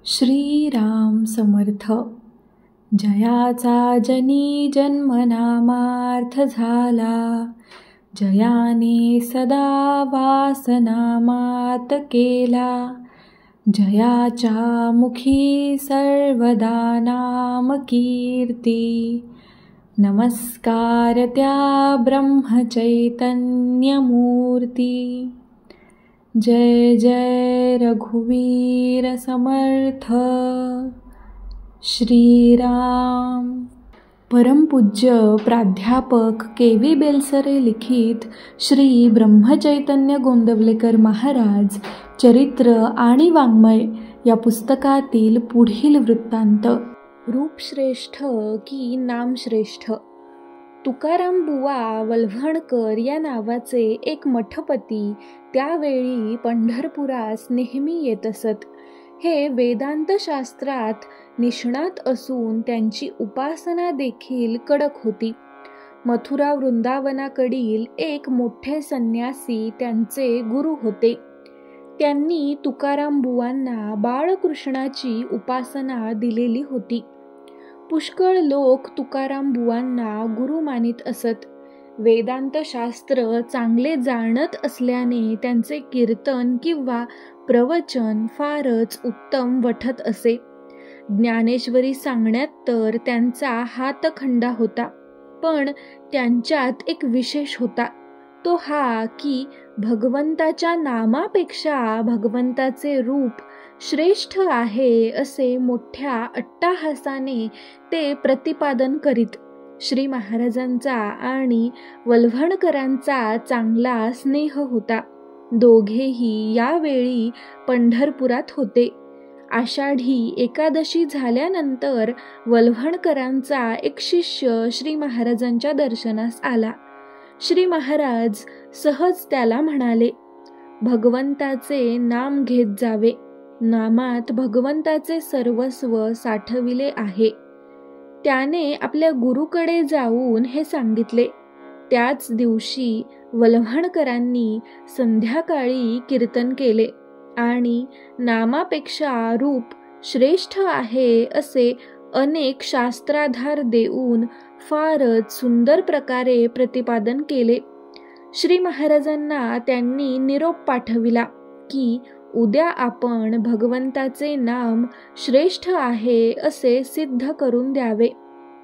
श्रीराम समर्थ. जयाचा जनी जन्मनामार्थ झाला, जयाने सदा वासनामात केला. जयाच्या मुखी सर्वदा नाम कीर्ती, नमस्कार त्या ब्रह्मचैतन्य मूर्ती. जय जय रघुवीर समर्थ. श्रीराम. परमपूज्य प्राध्यापक के.व्ही. बेलसरे लिखित श्री ब्रह्मचैतन्य गोंदवलेकर महाराज चरित्र आणि वाङ्मय या पुस्तकातील पुढील वृत्तांत. रूप श्रेष्ठ की नाम श्रेष्ठ. तुकाराम बुवा वल्हणकर या नावाचे एक मठपती त्यावेळी पंढरपुरास नेहमी येत असत. हे वेदांत शास्त्रात निष्णात असून त्यांची उपासना देखील कडक होती. मथुरा वृंदावनाकडील एक मोठे संन्यासी त्यांचे गुरु होते. त्यांनी तुकाराम बुवांना बाळकृष्णाची उपासना दिलेली होती. पुष्कळ लोक तुकाराम बुवांना गुरु मानित असत. वेदांत शास्त्र चांगले जाणत असल्याने त्यांचे कीर्तन किंवा प्रवचन फारच उत्तम वठत असे. ज्ञानेश्वरी सांगण्यात तर त्यांचा हातखंडा होता. पण त्यांच्यात एक विशेष होता, तो हा की भगवंताच्या नामापेक्षा भगवंताचे रूप श्रेष्ठ आहे असे मोठ्या अट्टाहासाने ते प्रतिपादन करीत. श्री महाराजांचा आणि वल्हणकरांचा चांगला स्नेह होता. दोघेही यावेळी पंढरपुरात होते. आषाढी एकादशी झाल्यानंतर वल्हणकरांचा एक शिष्य श्री महाराजांच्या दर्शनास आला. श्री महाराज सहज त्याला म्हणाले, भगवंताचे नाम घेत जावे. नामात भगवंताचे सर्वस्व साठविले आहे. त्याने आपल्या गुरुकडे जाऊन हे सांगितले. त्याच दिवशी वल्हणकरांनी संध्याकाळी कीर्तन केले आणि नामापेक्षा रूप श्रेष्ठ आहे असे अनेक शास्त्राधार देऊन फारच सुंदर प्रकारे प्रतिपादन केले. श्री महाराजांना त्यांनी निरोप पाठविला की उद्या आपण भगवंताचे नाम श्रेष्ठ आहे असे सिद्ध करून द्यावे.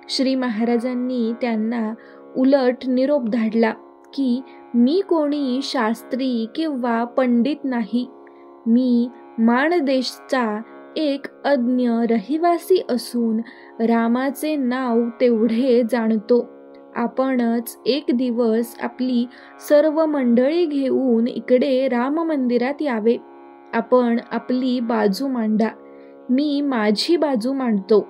श्री महाराजांनी त्यांना उलट निरोप धाडला की मी कोणी शास्त्री किंवा पंडित नाही. मी माणदेशचा एक अज्ञ रहिवासी असून रामाचे नाव तेवढे जाणतो. आपणच एक दिवस आपली सर्व मंडळी घेऊन इकडे राम मंदिरात यावे. आपण आपली बाजू मांडा, मी माझी बाजू मांडतो.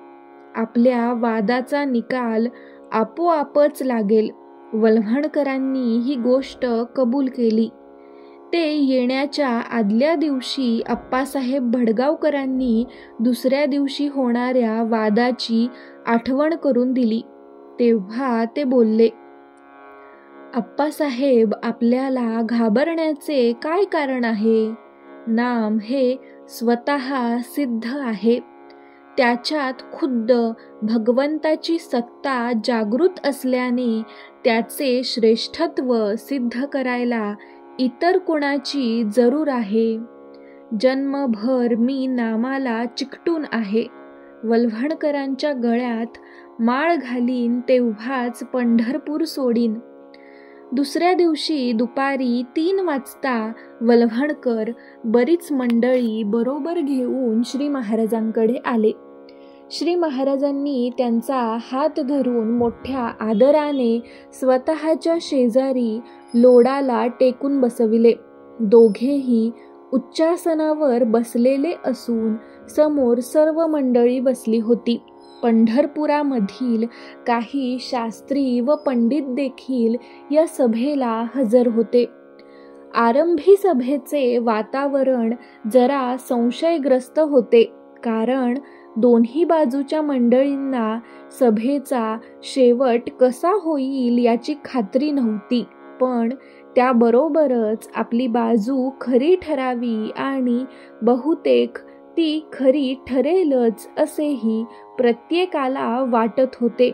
आपल्या वादाचा निकाल आपोआपच लागेल. वल्हणकरांनी ही गोष्ट कबूल केली. ते येण्याच्या आदल्या दिवशी अप्पासाहेब भडगावकरांनी दुसऱ्या दिवशी होणाऱ्या वादाची आठवण करून दिली. तेव्हा ते बोलले, अप्पासाहेब, आपल्याला घाबरण्याचे काय कारण आहे? नाम हे स्वतः सिद्ध आहे. त्याच्यात खुद्द भगवंताची सत्ता जागृत असल्याने त्याचे श्रेष्ठत्व सिद्ध करायला इतर कोणाची जरूर आहे. जन्मभर मी नामाला चिकटून आहे. वल्हणकरांच्या गळ्यात माळ घालीन तेव्हाच पंढरपूर सोडीन. दुसऱ्या दिवशी दुपारी 3 वाजता वल्हणकर बरीच मंडळी बरोबर घेऊन श्री महाराजांकडे आले. श्री महाराजांनी त्यांचा हात धरून मोठ्या आदराने स्वतःच्या शेजारी लोडाला टेकून बसविले. दोघेही उच्चासनावर बसलेले असून समोर सर्व मंडळी बसली होती. पंढरपुरामधील काही शास्त्री व पंडित देखील या सभेला हजर होते. आरंभी सभेचे वातावरण जरा संशयग्रस्त होते, कारण दोन्ही बाजूच्या मंडळींना सभेचा शेवट कसा होईल याची खात्री नव्हती. पण त्याबरोबरच आपली बाजू खरी ठरावी आणि बहुतेक ती खरी ठरेलच असेही प्रत्येकाला वाटत होते.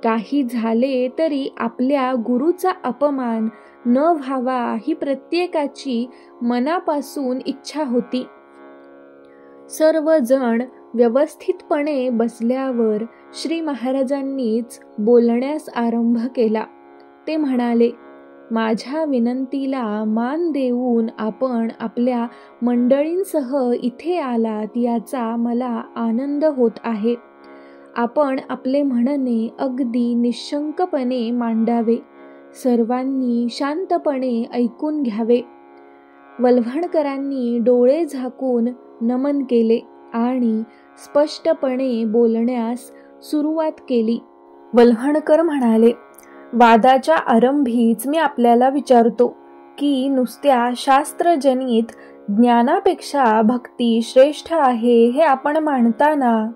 काही झाले तरी आपल्या गुरुचा अपमान न व्हावा ही प्रत्येकाची मनापासून इच्छा होती. सर्वजण व्यवस्थितपणे बसल्यावर श्री महाराजांनीच बोलण्यास आरंभ केला. ते म्हणाले, माझ्या विनंतीला मान देऊन आपण आपल्या मंडळींसह इथे आलात याचा मला आनंद होत आहे. आपण आपले म्हणणे अगदी निशंकपणे मांडावे. सर्वांनी शांतपणे ऐकून घ्यावे. वल्हणकरांनी डोळे झाकून नमन केले आणि स्पष्टपणे बोलण्यास सुरुवात केली. वल्हणकर म्हणाले, वादाच्या आरंभीच मी आपल्याला विचारतो की नुसत्या शास्त्रजनित ज्ञानापेक्षा भक्ती श्रेष्ठ आहे हे आपण मानताना?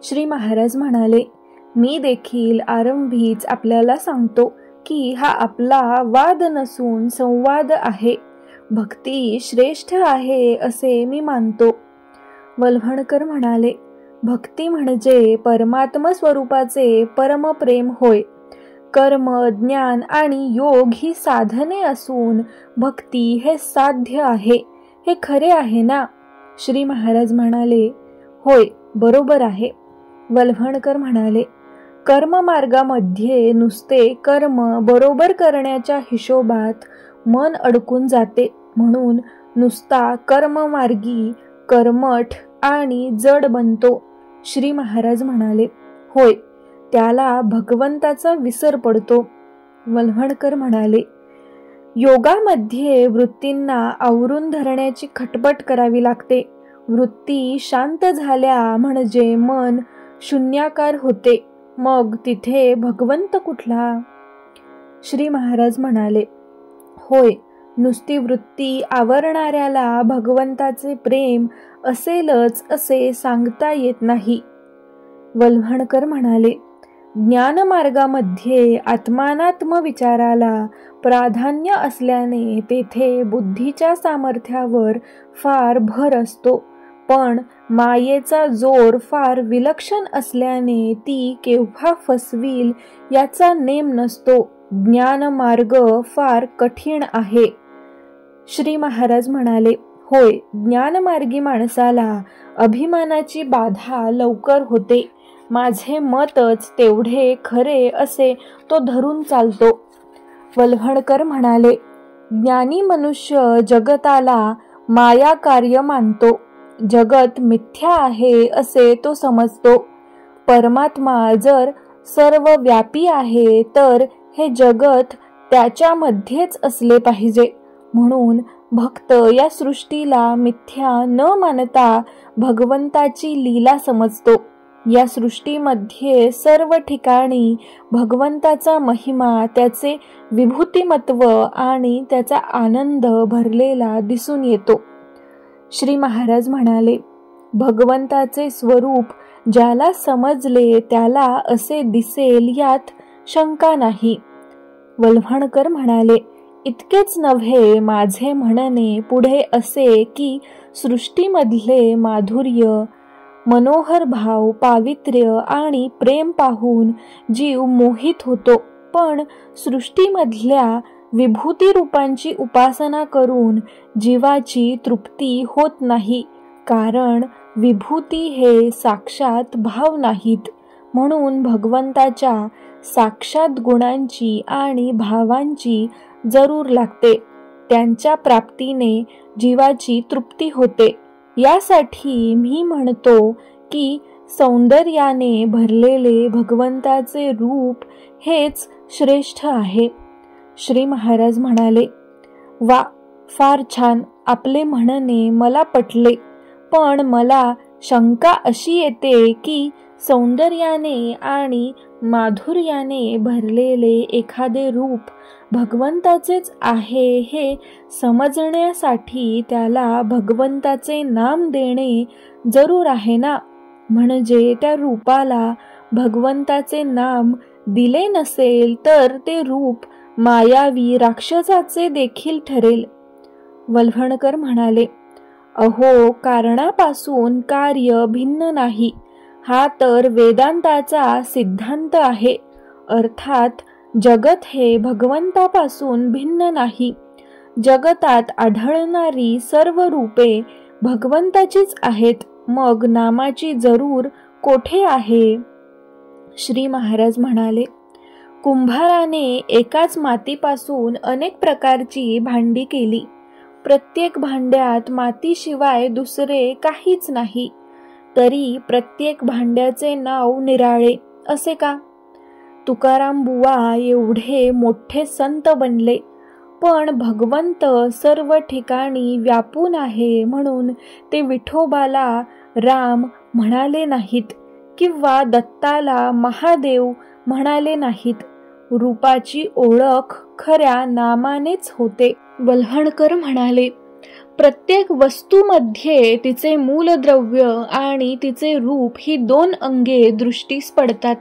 श्री महाराज म्हणाले, मी देखील आरंभीच आपल्याला सांगतो की हा आपला वाद नसून संवाद आहे. भक्ती श्रेष्ठ आहे असे मी मानतो. वल्हणकर म्हणाले, भक्ती म्हणजे परमात्म स्वरूपाचे परमप्रेम होय. कर्म, ज्ञान आणि योग ही साधने असून भक्ती हे साध्य आहे. हे खरे आहे ना? श्री महाराज म्हणाले, होय, बरोबर आहे. वल्हणकर म्हणाले, कर्म मार्गामध्ये नुसते कर्म बरोबर करण्याच्या हिशोबात मन अडकून जाते. म्हणून नुसता कर्ममार्गी कर्मठ आणि जड बनतो. श्री महाराज म्हणाले, होय, त्याला भगवंताचा विसर पडतो. वल्हणकर म्हणाले, योगामध्ये वृत्तींना आवरून धरण्याची खटपट करावी लागते. वृत्ती शांत झाल्या म्हणजे मन शून्याकार होते. मग तिथे भगवंत कुठला? श्री महाराज म्हणाले, होय, नुसती वृत्ती आवरणाऱ्याला भगवंताचे प्रेम असेलच असे सांगता येत नाही. वल्हणकर म्हणाले, ज्ञानमार्गामध्ये आत्मानात्म विचाराला प्राधान्य असल्याने तेथे बुद्धीच्या सामर्थ्यावर फार भर असतो. पण मायेचा जोर फार विलक्षण असल्याने ती केव्हा फसवील याचा नेम नसतो. ज्ञानमार्ग फार कठीण आहे. श्री महाराज म्हणाले, होय, ज्ञानमार्गी माणसाला अभिमानाची बाधा लवकर होते. माझे मतच तेवढे खरे असे तो धरून चालतो. वल्हणकर म्हणाले, ज्ञानी मनुष्य जगताला माया कार्य मानतो. जगत मिथ्या आहे असे तो समजतो. परमात्मा जर सर्व व्यापी आहे तर हे जगत त्याच्यामध्येच असले पाहिजे. म्हणून भक्त या सृष्टीला मिथ्या न मानता भगवंताची लीला समजतो. या सृष्टीमध्ये सर्व ठिकाणी भगवंताचा महिमा, त्याचे विभूतिमत्व आणि त्याचा आनंद भरलेला दिसून येतो. श्री महाराज म्हणाले, भगवंताचे स्वरूप ज्याला समजले त्याला असे दिसेल यात शंका नाही. वल्हणकर म्हणाले, इतकेच नव्हे, माझे म्हणणे पुढे असे की सृष्टीमधले माधुर्य, मनोहर भाव, पावित्र्य आणि प्रेम पाहून जीव मोहित होतो. पण सृष्टीमधल्या विभूती रूपांची उपासना करून जीवाची तृप्ती होत नाही. कारण विभूती हे साक्षात भाव नाहीत. म्हणून भगवंताच्या साक्षात गुणांची आणि भावांची जरूर लागते. त्यांच्या प्राप्तीने जीवाची तृप्ती होते. यासाठी मी म्हणतो की सौंदर्याने भरलेले भगवंताचे रूप हेच श्रेष्ठ आहे. श्री महाराज म्हणाले, वा, फार छान. आपले म्हणणे मला पटले. पण मला शंका अशी येते की सौंदर्याने आणि माधुर्याने भरलेले एखादे रूप भगवंताचेच आहे हे समजण्यासाठी त्याला भगवंताचे नाम देणे जरूर आहे ना? म्हणजे त्या रूपाला भगवंताचे नाम दिले नसेल तर ते रूप मायावी राक्षसाचे देखील ठरेल. वल्हणकर म्हणाले, अहो, कारणापासून कार्य भिन्न नाही, हा तर वेदांताचा सिद्धांत आहे. अर्थात जगत हे भगवंतापासून भिन्न नाही. जगतात आढळणारी सर्व रूपे भगवंताचीच आहेत. मग नामाची जरूर कोठे आहे? श्री महाराज म्हणाले, कुंभाराने एकाच मातीपासून अनेक प्रकारची भांडी केली. प्रत्येक भांड्यात मातीशिवाय दुसरे काहीच नाही. तरी प्रत्येक भांड्याचे नाव निराळे. असे का? तुकाराम बुवा एवढे मोठे संत बनले, पण भगवंत सर्व ठिकाणी व्यापून आहे म्हणून ते विठोबाला राम म्हणाले नाहीत किंवा दत्ताला महादेव म्हणाले नाहीत. रूपाची ओळख खऱ्या नामानेच होते. वल्हणकर म्हणाले, प्रत्येक वस्तूमध्ये तिचे मूलद्रव्य आणि तिचे रूप ही दोन अंगे दृष्टीस पडतात.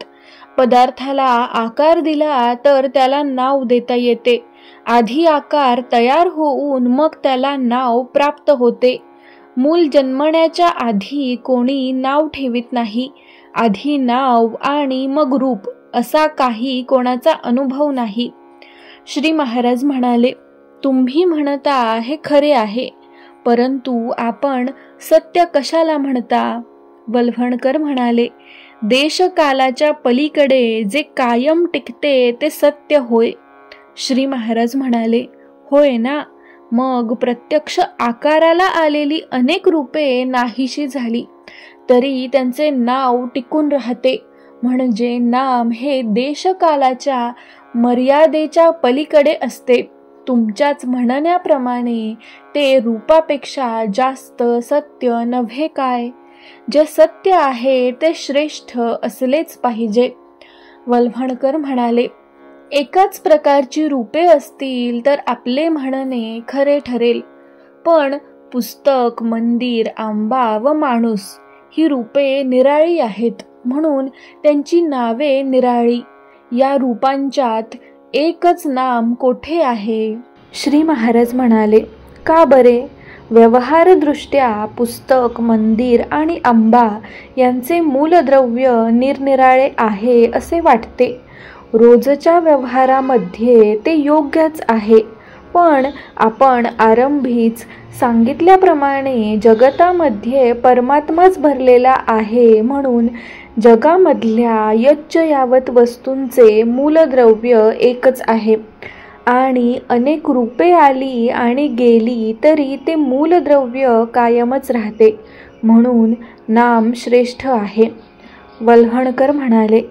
पदार्थाला आकार दिला तर त्याला नाव देता येते. आधी आकार तयार होऊन मग त्याला नाव प्राप्त होते. मूल जन्मण्याच्या आधी कोणी नाव ठेवित नाही. आधी नाव आणि मग रूप असा काही कोणाचा अनुभव नाही. श्री महाराज म्हणाले, तुम्ही म्हणता हे खरे आहे, परंतु आपण सत्य कशाला म्हणता? वल्हणकर म्हणाले, देशकालाच्या पलीकडे जे कायम टिकते ते सत्य होय. श्री महाराज म्हणाले, होय ना, मग प्रत्यक्ष आकाराला आलेली अनेक रूपे नाहीशी झाली तरी त्यांचे नाव टिकून राहते. म्हणजे नाम हे देशकालाच्या मर्यादेच्या पलीकडे असते. तुमच्याच म्हणण्याप्रमाणे ते रूपापेक्षा जास्त सत्य नव्हे काय? जे सत्य आहे ते श्रेष्ठ असलेच पाहिजे. वल्हणकर म्हणाले, एकाच प्रकारची रूपे असतील तर आपले म्हणणे खरे ठरेल, पण पुस्तक, मंदिर, आंबा व माणूस ही रूपे निराळी आहेत म्हणून त्यांची नावे निराळी. या रूपांच्यात एकच नाम कोठे आहे? श्री महाराज म्हणाले, का बरे? व्यवहारदृष्ट्या पुस्तक, मंदिर आणि आंबा यांचे मूलद्रव्य निरनिराळे आहे असे वाटते. रोजच्या व्यवहारामध्ये ते योग्यच आहे, पण आपण आरंभीच सांगितल्याप्रमाणे जगतामध्ये परमात्माच भरलेला आहे म्हणून जगामधल्या यच्चयावत वस्तूंचे मूलद्रव्य एकच आहे आणि अनेक रूपे आली आणि गेली तरी ते मूलद्रव्य कायमच राहते, म्हणून नाम श्रेष्ठ आहे. वल्हणकर म्हणाले,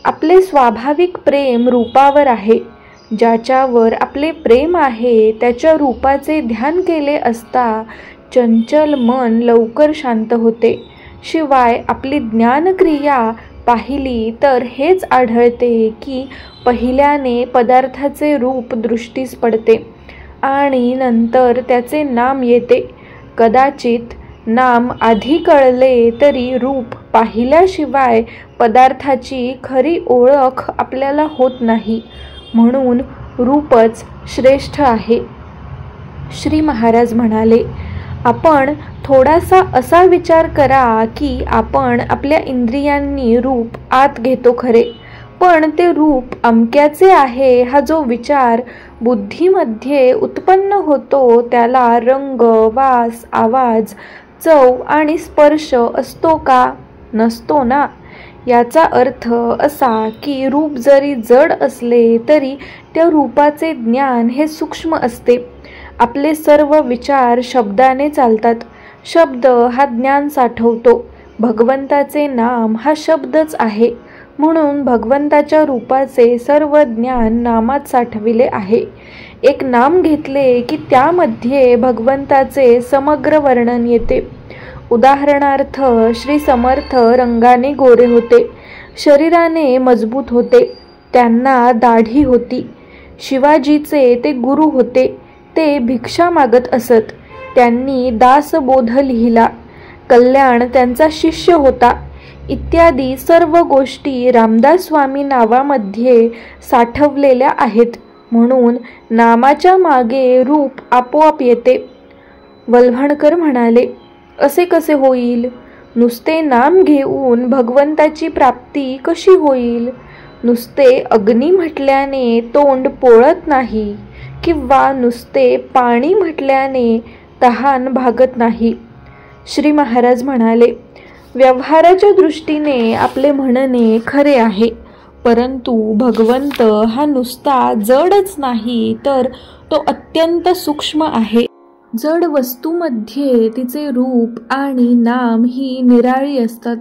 आपले स्वाभाविक प्रेम रूपावर आहे. ज्याच्यावर आपले प्रेम आहे त्याच्या रूपाचे ध्यान केले असता चंचल मन लवकर शांत होते. शिवाय आपली ज्ञानक्रिया पाहिली तर हेच आढळते की पहिल्याने पदार्थाचे रूप दृष्टीस पडते आणि नंतर त्याचे नाम येते. कदाचित नाम आधी कळले तरी रूप पाहिल्याशिवाय पदार्थाची खरी ओळख आपल्याला होत नाही, म्हणून रूपच श्रेष्ठ आहे. श्री महाराज म्हणाले, आपण थोडासा असा विचार करा की आपण आपल्या इंद्रियांनी रूप आत घेतो खरे, पण ते रूप अमक्याचे आहे हा जो विचार बुद्धीमध्ये उत्पन्न होतो त्याला रंग, वास, आवाज, चव आणि स्पर्श असतो का? नसतो ना. याचा अर्थ असा की रूप जरी जड असले तरी त्या रूपाचे ज्ञान हे सूक्ष्म असते. आपले सर्व विचार शब्दाने चालतात. शब्द हा ज्ञान साठवतो. भगवंताचे नाम हा शब्दच आहे, म्हणून भगवंताच्या रूपाचे सर्व ज्ञान नामात साठविले आहे. एक नाम घेतले की त्यामध्ये भगवंताचे समग्र वर्णन येते. उदाहरणार्थ, श्री समर्थ रंगाने गोरे होते, शरीराने मजबूत होते, त्यांना दाढी होती. शिवाजीचे ते गुरु होते, ते भिक्षा मागत असत, त्यांनी दासबोध लिहिला. कल्याण त्यांचा शिष्य होता. इत्यादी सर्व गोष्टी रामदास स्वामी नावामध्ये साठवलेल्या आहेत, म्हणून नामाच्या मागे रूप आपोआप येते. वल्हणकर म्हणाले, असे कसे होईल? नुसते नाम घेऊन भगवंताची प्राप्ती कशी होईल? नुसते अग्नी म्हटल्याने तोंड पोळत नाही किंवा नुसते पाणी म्हटल्याने तहान भागत नाही. श्री महाराज म्हणाले, व्यवहाराच्या दृष्टीने आपले म्हणणे खरे आहे, परंतु भगवंत हा नुसता जडच नाही, तर तो अत्यंत सूक्ष्म आहे. जड वस्तूमध्ये तिचे रूप आणि नाम ही निराळी असतात,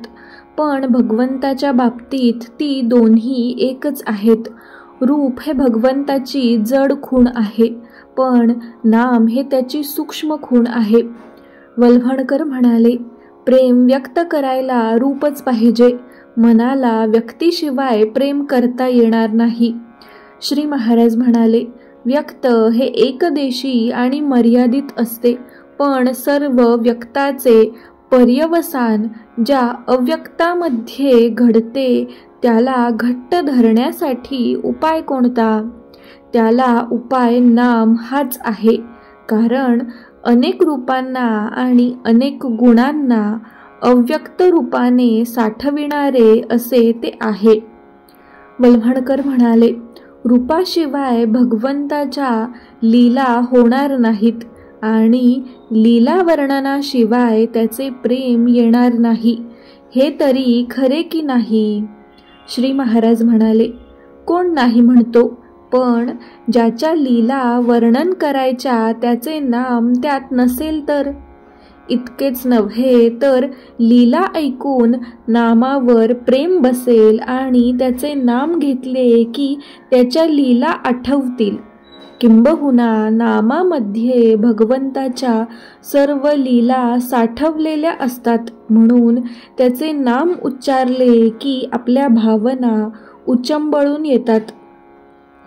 पण भगवंताच्या बाबतीत ती दोन्ही एकच आहेत. रूप हे भगवंताची जड खूण आहे, पण नाम हे त्याची सूक्ष्म खूण आहे. वल्हणकर म्हणाले, प्रेम व्यक्त करायला रूपच पाहिजे. मनाला व्यक्तीशिवाय प्रेम करता येणार नाही. श्री महाराज म्हणाले, व्यक्त हे एकदेशी आणि मर्यादित असते, पण सर्व व्यक्ताचे पर्यवसान ज्या अव्यक्तामध्ये घडते त्याला घट्ट धरण्यासाठी उपाय कोणता? त्याला उपाय नाम हाच आहे. कारण अनेक रूपांना आणि अनेक गुणांना अव्यक्त रूपाने साठविणारे असे ते आहे. वल्हणकर म्हणाले, रूपाशिवाय भगवंताच्या लीला होणार नाहीत आणि लीला वर्णनाशिवाय त्याचे प्रेम येणार नाही. हे तरी खरे की नाही? श्री महाराज म्हणाले, कोण नाही म्हणतो, पण ज्याच्या लीला वर्णन करायच्या त्याचे नाम त्यात नसेल तर? इतकेच नव्हे तर लीला ऐकून नामावर प्रेम बसेल आणि त्याचे नाम घेतले की त्याच्या लीला आठवतील. किंबहुना नामामध्ये भगवंताच्या सर्व लीला साठवलेल्या असतात, म्हणून त्याचे नाम उच्चारले की आपल्या भावना उचंबळून येतात.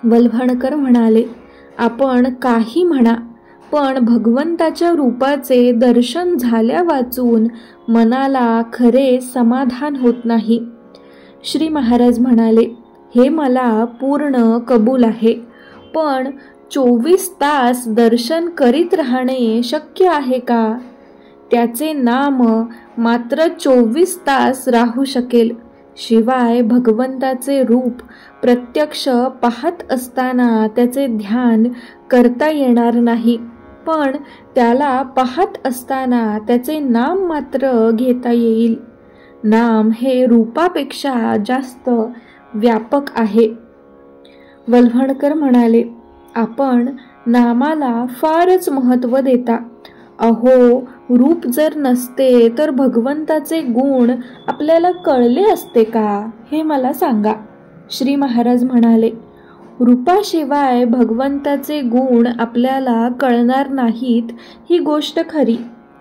वल्हणकर म्हणाले, आपण काही म्हणा, पण भगवंताच्या रूपाचे दर्शन झाल्या वाचून मनाला खरे समाधान होत नाही. श्री महाराज म्हणाले, हे मला पूर्ण कबूल आहे, पण 24 तास दर्शन करीत राहणे शक्य आहे का? त्याचे नाम मात्र 24 तास राहू शकेल. शिवाय भगवंताचे रूप प्रत्यक्ष पाहत असताना त्याचे ध्यान करता येणार नाही, पण त्याला पाहत असताना त्याचे नाम मात्र घेता येईल. नाम हे रूपापेक्षा जास्त व्यापक आहे. वल्हणकर म्हणाले, आपण नामाला फारच महत्त्व देता. अहो, रूप जर नसते तर भगवंताचे गुण आपल्याला कळले असते का? हे मला सांगा. श्री महाराज म्हणाले, रूपाशिवाय भगवंताचे गुण आपल्याला कळणार नाहीत ही गोष्ट खरी,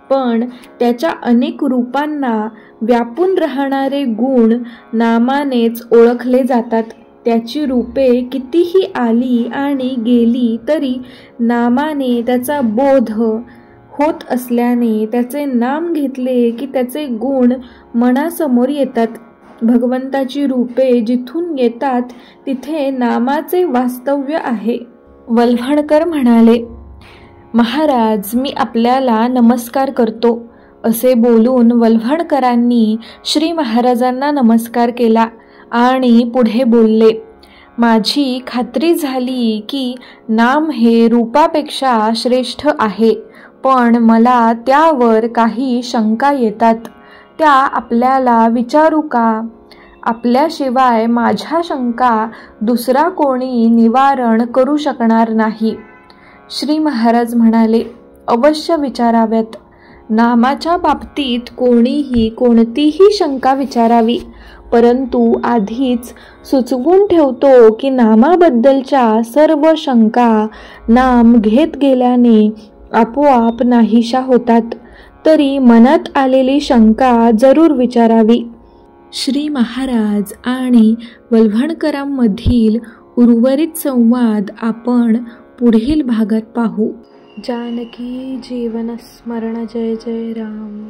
पण त्याच्या अनेक रूपांना व्यापून राहणारे गुण नामानेच ओळखले जातात. त्याची रूपे कितीही आली आणि गेली तरी नामाने त्याचा बोध होत असल्याने त्याचे नाम घेतले की त्याचे गुण मनासमोर येतात. भगवंताची रूपे जिथून येतात तिथे नामाचे वास्तव्य आहे. वल्हणकर म्हणाले, महाराज, मी आपल्याला नमस्कार करतो. असे बोलून वल्हणकरांनी श्री महाराजांना नमस्कार केला आणि पुढे बोलले, माझी खात्री झाली की नाम हे रूपापेक्षा श्रेष्ठ आहे, पण मला त्यावर काही शंका येतात. त्या आपल्याला विचारू का? आपल्याशिवाय माझ्या शंका दुसरा कोणी निवारण करू शकणार नाही. श्री महाराज म्हणाले, अवश्य विचाराव्यात. नामाच्या बाबतीत कोणीही कोणतीही शंका विचारावी, परंतु आधीच सुचवून ठेवतो की नामाबद्दलच्या सर्व शंका नाम घेत गेल्याने आपोआप नाहीशा होतात. तरी मनात आलेली शंका जरूर विचारावी. श्री महाराज आणि वल्हणकरांमधील उर्वरित संवाद आपण पुढील भागात पाहू. जानकी जीवन स्मरण. जय जय राम.